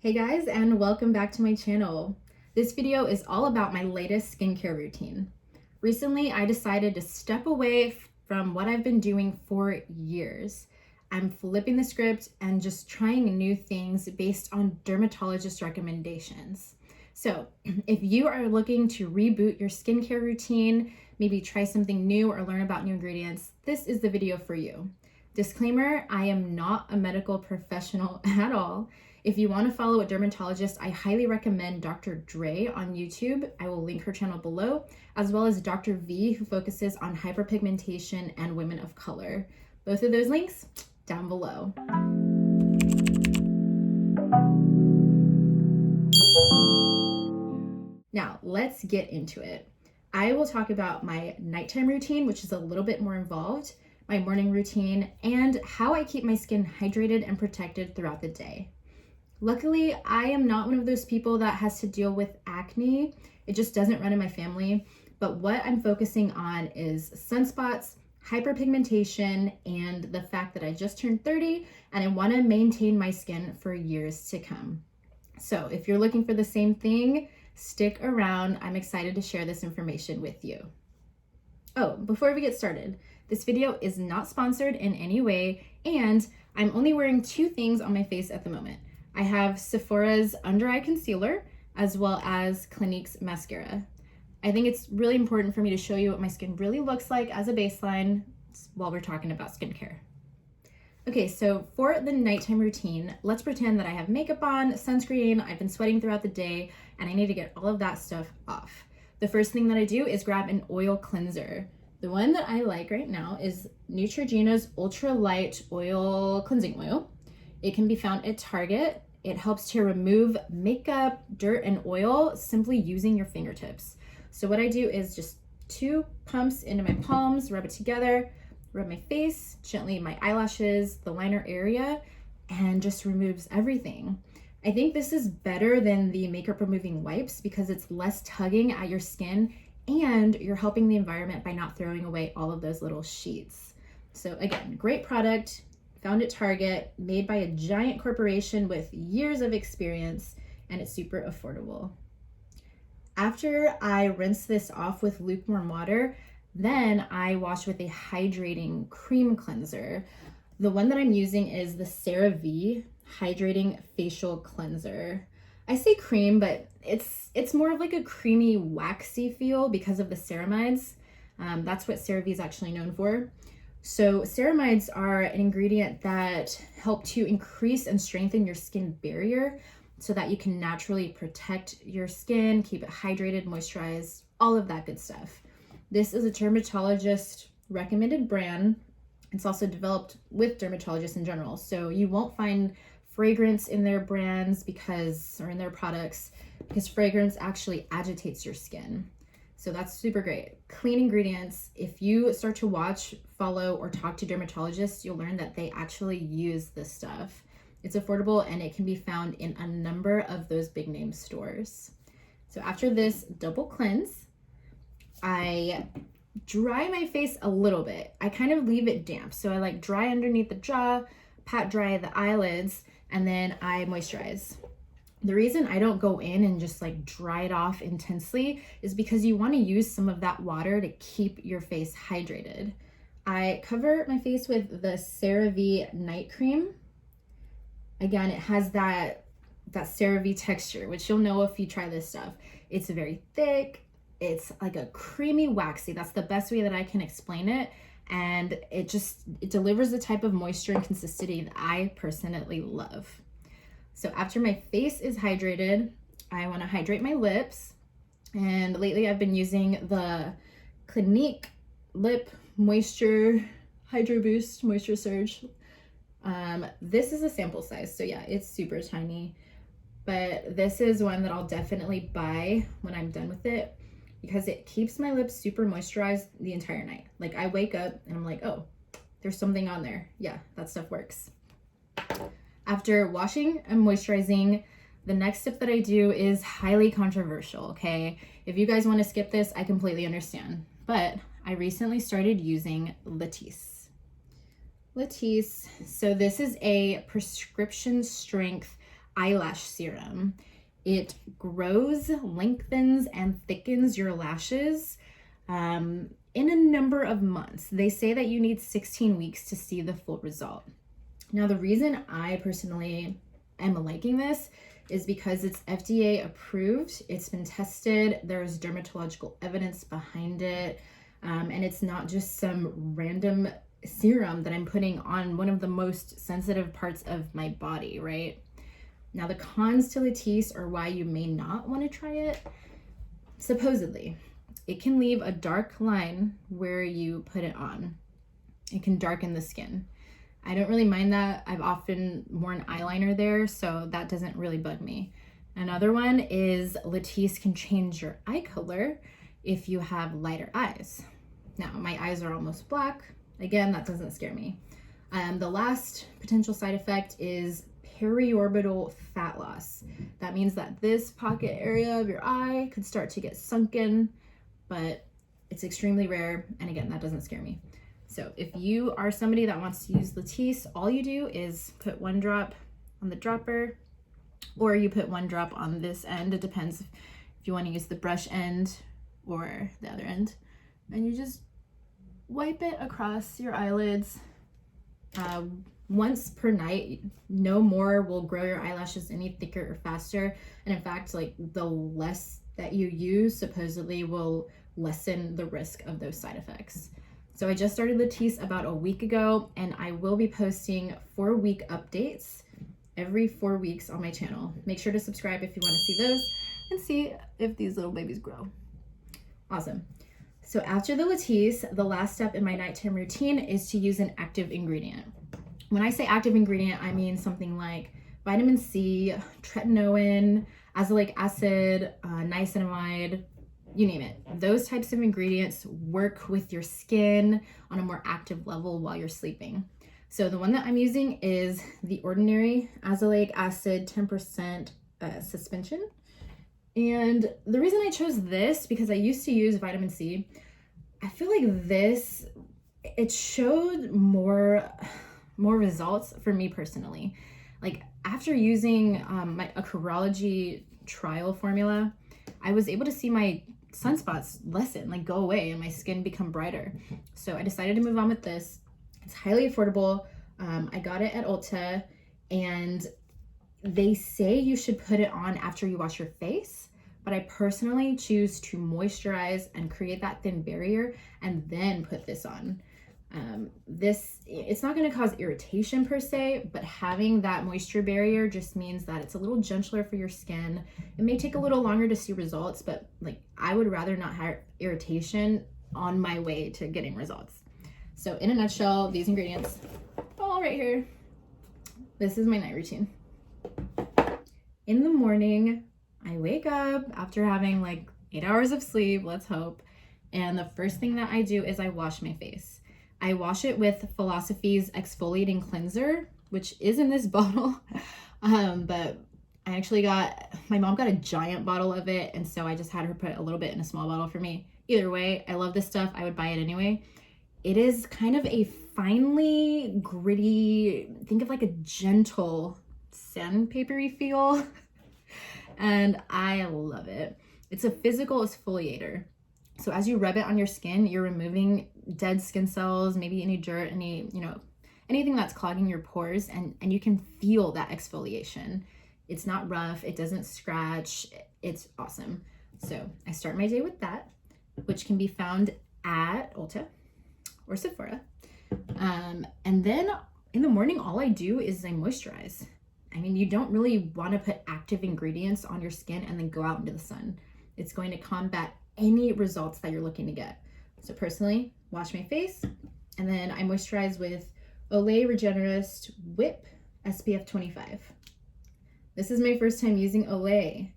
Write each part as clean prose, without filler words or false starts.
Hey guys, and welcome back to my channel. This video is all about my latest skincare routine. Recently, I decided to step away from what I've been doing for years. I'm flipping the script and just trying new things based on dermatologist recommendations. So if you are looking to reboot your skincare routine, maybe try something new or learn about new ingredients, this is the video for you. Disclaimer, I am not a medical professional at all. If you want to follow a dermatologist, I highly recommend Dr. Dre on YouTube. I will link her channel below, as well as Dr. V, who focuses on hyperpigmentation and women of color. Both of those links down below. Now, let's get into it. I will talk about my nighttime routine, which is a little bit more involved, my morning routine, and how I keep my skin hydrated and protected throughout the day. Luckily, I am not one of those people that has to deal with acne. It just doesn't run in my family. But what I'm focusing on is sunspots, hyperpigmentation, and the fact that I just turned 30 and I want to maintain my skin for years to come. So if you're looking for the same thing, stick around. I'm excited to share this information with you. Oh, before we get started, this video is not sponsored in any way, and I'm only wearing two things on my face at the moment. I have Sephora's under eye concealer as well as Clinique's mascara. I think it's really important for me to show you what my skin really looks like as a baseline while we're talking about skincare. Okay, so for the nighttime routine, let's pretend that I have makeup on, sunscreen, I've been sweating throughout the day, and I need to get all of that stuff off. The first thing that I do is grab an oil cleanser. The one that I like right now is Neutrogena's Ultra Light Oil Cleansing Oil. It can be found at Target. It helps to remove makeup, dirt, and oil simply using your fingertips. So what I do is just 2 pumps into my palms, rub it together, rub my face, gently my eyelashes, the liner area, and just removes everything. I think this is better than the makeup removing wipes because it's less tugging at your skin and you're helping the environment by not throwing away all of those little sheets. So again, great product. Found at Target, made by a giant corporation with years of experience, and it's super affordable. After I rinse this off with lukewarm water, then I wash with a hydrating cream cleanser. The one that I'm using is the CeraVe Hydrating Facial Cleanser. I say cream, but it's more of like a creamy, waxy feel because of the ceramides. That's what CeraVe is actually known for. So ceramides are an ingredient that help to increase and strengthen your skin barrier so that you can naturally protect your skin, keep it hydrated, moisturized, all of that good stuff. This is a dermatologist recommended brand. It's also developed with dermatologists in general. So you won't find fragrance in their brands or in their products because fragrance actually agitates your skin. So that's super great. Clean ingredients. If you start to watch, follow, or talk to dermatologists, you'll learn that they actually use this stuff. It's affordable and it can be found in a number of those big name stores. So after this double cleanse, I dry my face a little bit. I kind of leave it damp. So I like dry underneath the jaw, pat dry the eyelids, and then I moisturize. The reason I don't go in and just like dry it off intensely is because you want to use some of that water to keep your face hydrated. I cover my face with the CeraVe night cream. Again, it has that CeraVe texture, which you'll know if you try this stuff. It's very thick. It's like a creamy waxy. That's the best way that I can explain it. And it delivers the type of moisture and consistency that I personally love. So after my face is hydrated, I want to hydrate my lips. And lately I've been using the Clinique Lip Moisture Hydro Boost Moisture Surge. This is a sample size, so yeah, it's super tiny. But this is one that I'll definitely buy when I'm done with it because it keeps my lips super moisturized the entire night. Like I wake up and I'm like, oh, there's something on there. Yeah, that stuff works. After washing and moisturizing, the next step that I do is highly controversial, okay? If you guys want to skip this, I completely understand. But I recently started using latisse. So this is a prescription strength eyelash serum. It grows, lengthens, and thickens your lashes in a number of months. They say that you need 16 weeks to see the full result. Now, the reason I personally am liking this is because it's FDA approved, it's been tested, there's dermatological evidence behind it, and it's not just some random serum that I'm putting on one of the most sensitive parts of my body, right? Now, the cons to latisse, or why you may not want to try it, supposedly, it can leave a dark line where you put it on. It can darken the skin. I don't really mind that. I've often worn eyeliner there, so that doesn't really bug me. Another one is latisse can change your eye color if you have lighter eyes. Now, my eyes are almost black. Again, that doesn't scare me. The last potential side effect is periorbital fat loss. That means that this pocket area of your eye could start to get sunken, but it's extremely rare. And again, that doesn't scare me. So if you are somebody that wants to use latisse, all you do is put 1 drop on the dropper, or you put 1 drop on this end. It depends if you want to use the brush end or the other end. And you just wipe it across your eyelids once per night. No more will grow your eyelashes any thicker or faster. And in fact, like, the less that you use supposedly will lessen the risk of those side effects. So I just started latisse about a week ago, and I will be posting 4-week updates every 4 weeks on my channel. Make sure to subscribe if you want to see those and see if these little babies grow. Awesome. So after the latisse, the last step in my nighttime routine is to use an active ingredient. When I say active ingredient, I mean something like vitamin C, tretinoin, azelaic acid, niacinamide, you name it. Those types of ingredients work with your skin on a more active level while you're sleeping. So the one that I'm using is the Ordinary azelaic acid 10% suspension. And the reason I chose this, because I used to use vitamin C, I feel like this, it showed more results for me personally. Like, after using a Curology trial formula, I was able to see my sunspots lessen, like, go away, and my skin become brighter. So I decided to move on with this. It's highly affordable. I got it at Ulta, and they say you should put it on after you wash your face, but I personally choose to moisturize and create that thin barrier and then put this on. It's not going to cause irritation per se, but having that moisture barrier just means that it's a little gentler for your skin. It may take a little longer to see results, but like, I would rather not have irritation on my way to getting results. So in a nutshell, these ingredients, all right here. This is my night routine. In the morning, I wake up after having like 8 hours of sleep, let's hope. And the first thing that I do is I wash my face. I wash it with Philosophy's exfoliating cleanser, which is in this bottle. But I actually my mom got a giant bottle of it, and so I just had her put a little bit in a small bottle for me. Either way, I love this stuff. I would buy it anyway. It is kind of a finely gritty, think of like a gentle sandpapery feel. And I love it. It's a physical exfoliator. So as you rub it on your skin, you're removing dead skin cells, maybe any dirt, anything that's clogging your pores, and you can feel that exfoliation. It's not rough, it doesn't scratch, it's awesome. So I start my day with that, which can be found at Ulta or Sephora. And then in the morning, all I do is I moisturize. I mean, you don't really want to put active ingredients on your skin and then go out into the sun. It's going to combat any results that you're looking to get. So personally, wash my face, and then I moisturize with Olay Regenerist Whip SPF 25. This is my first time using Olay.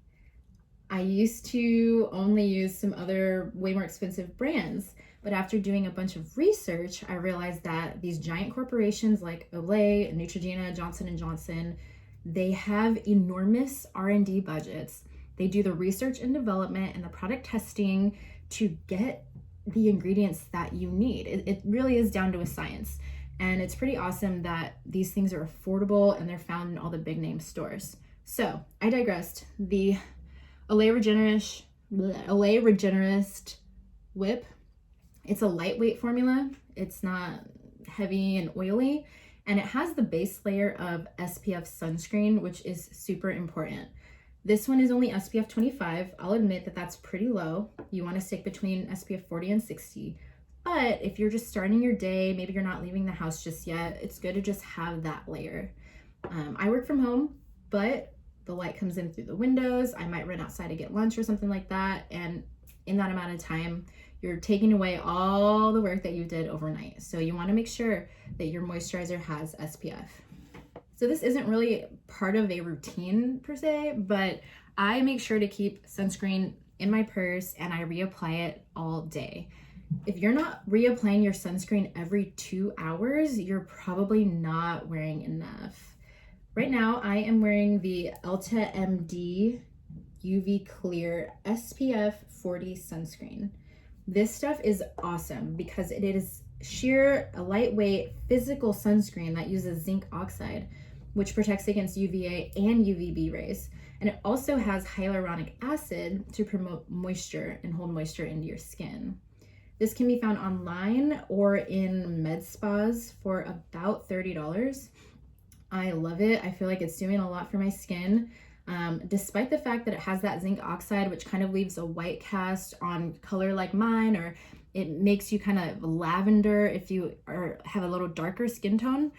I used to only use some other way more expensive brands, but after doing a bunch of research, I realized that these giant corporations like Olay, Neutrogena, Johnson & Johnson, they have enormous R&D budgets. They do the research and development and the product testing to get the ingredients that you need. It really is down to a science. And it's pretty awesome that these things are affordable and they're found in all the big name stores. So I digressed. The Olay Regenerist Whip. It's a lightweight formula. It's not heavy and oily, and it has the base layer of SPF sunscreen, which is super important. This one is only SPF 25. I'll admit that that's pretty low. You want to stick between SPF 40 and 60. But if you're just starting your day, maybe you're not leaving the house just yet, it's good to just have that layer. I work from home, but the light comes in through the windows. I might run outside to get lunch or something like that. And in that amount of time, you're taking away all the work that you did overnight. So you want to make sure that your moisturizer has SPF. So this isn't really part of a routine per se, but I make sure to keep sunscreen in my purse and I reapply it all day. If you're not reapplying your sunscreen every 2 hours, you're probably not wearing enough. Right now, I am wearing the Elta MD UV Clear SPF 40 sunscreen. This stuff is awesome because it is a lightweight physical sunscreen that uses zinc oxide, which protects against UVA and UVB rays. And it also has hyaluronic acid to promote moisture and hold moisture into your skin. This can be found online or in med spas for about $30. I love it. I feel like it's doing a lot for my skin. Despite the fact that it has that zinc oxide, which kind of leaves a white cast on color like mine, or it makes you kind of lavender if you have a little darker skin tone,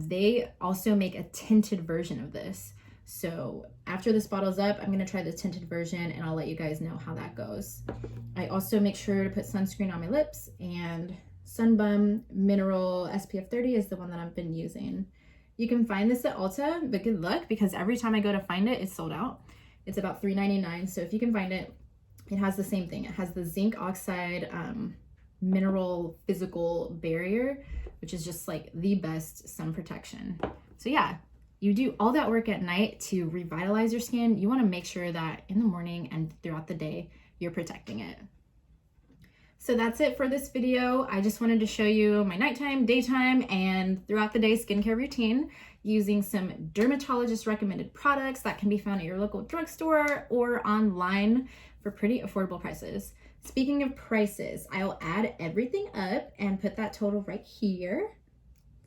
they also make a tinted version of this. So after this bottle's up, I'm gonna try the tinted version and I'll let you guys know how that goes. I also make sure to put sunscreen on my lips, and Sunbum Mineral SPF 30 is the one that I've been using. You can find this at Ulta, but good luck because every time I go to find it, it's sold out. It's about $3.99, so if you can find it, it has the same thing. It has the zinc oxide mineral physical barrier, which is just like the best sun protection. So yeah, you do all that work at night to revitalize your skin. You want to make sure that in the morning and throughout the day, you're protecting it. So that's it for this video. I just wanted to show you my nighttime, daytime, and throughout the day skincare routine using some dermatologist recommended products that can be found at your local drugstore or online for pretty affordable prices. Speaking of prices, I'll add everything up and put that total right here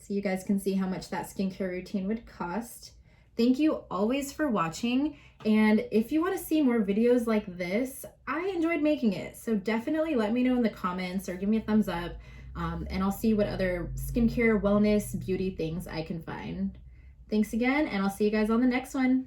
so you guys can see how much that skincare routine would cost. Thank you always for watching, and if you want to see more videos like this, I enjoyed making it, so definitely let me know in the comments or give me a thumbs up, and I'll see what other skincare, wellness, beauty things I can find. Thanks again, and I'll see you guys on the next one.